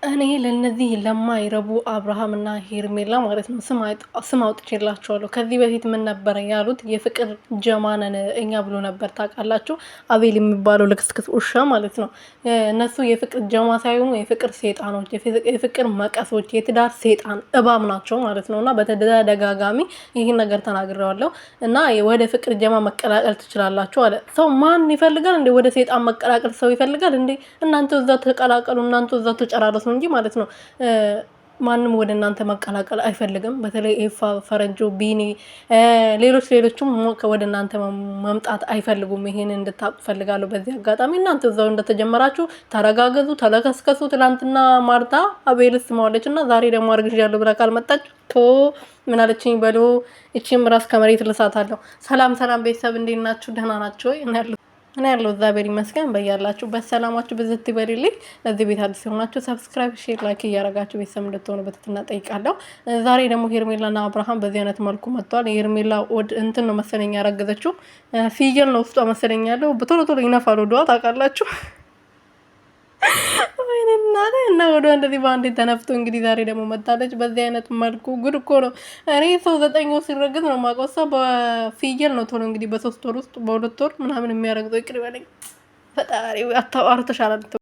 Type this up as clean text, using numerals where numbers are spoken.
እኔ ለነዚህ ለማይረቡ አብርሃምና ሄርሜላ ማለት ነው ስም አውጥቼላቸዋለሁ። ከዚህ በፊት ምን ነበረ ያሉት? የፍቅር ጀማነን እኛ ብሎ ነበር። ታውቃላችሁ? አቤል የሚባለው ልክስክስ ውሻ ማለት ነው። እነሱ የፍቅር ጀማ ሳይሆኑ የፍቅር ሴጣኖች፣ የፍቅር መቀሶች፣ የትዳር ሴጣን እባብ ናቸው ማለት ነው። እና በተደጋጋሚ ይህን ነገር ተናግሬዋለሁ። እና ወደ ፍቅር ጀማ መቀላቀል ትችላላችሁ አለ። ሰው ማን ይፈልጋል እንዴ? ወደ ሴጣን መቀላቀል ሰው ይፈልጋል እንዴ? እናንተ እዛ ተቀላቀሉ፣ እናንተ እዛ ተጨራረሱ እንጂ ማለት ነው። ማንም ወደ እናንተ መቀላቀል አይፈልግም። በተለይ ኤፋ፣ ፈረንጆ፣ ቢኒ፣ ሌሎችም ወደ እናንተ መምጣት አይፈልጉም። ይሄን እንድታውቁ ፈልጋለሁ። በዚህ አጋጣሚ እናንተ እዛው እንደተጀመራችሁ ተረጋገዙ፣ ተለከስከሱ። ትናንትና ማርታ አቤልስ ማለች እና ዛሬ ደግሞ አርግዣለሁ ብላ ካልመጣች ቶ ምን አለችኝ በሉ። እቺም ራስ ከመሬት ልሳታለሁ። ሰላም ቤተሰብ እንዴት ናችሁ? ደህና ናችሁ ወይ? እኔ ያለው እግዚአብሔር ይመስገን። በያላችሁ በሰላማችሁ ብዝት ይበልልኝ። ለዚህ ቤት አዲስ የሆናችሁ ሰብስክራይብ፣ ሼር፣ ላይክ እያረጋችሁ ቤተሰብ እንድትሆኑ በትህትና ጠይቃለሁ። ዛሬ ደግሞ ሄርሜላና አብርሃም በዚህ አይነት መልኩ መጥተዋል። የሄርሜላ ወድ እንትን ነው መሰለኝ ያረገዘችው፣ ፍየል ነው ውስጧ መሰለኝ ያለው። ቶሎ ይነፋል ወደዋ ታውቃላችሁ። እና ወደ እንደዚህ በአንዴ ተነፍቶ እንግዲህ ዛሬ ደግሞ መጣለች በዚህ አይነት መልኩ። ጉድ እኮ ነው። እኔ ሰው 9 ወር ሲረግዝ ነው የማውቀው። እሷ በፍየል ነው ቶሎ እንግዲህ በ3 ወር ውስጥ በ2 ወር ምናምን የሚያረግዘው። ይቅር በለኝ ፈጣሪ። አታዋር ተሻላል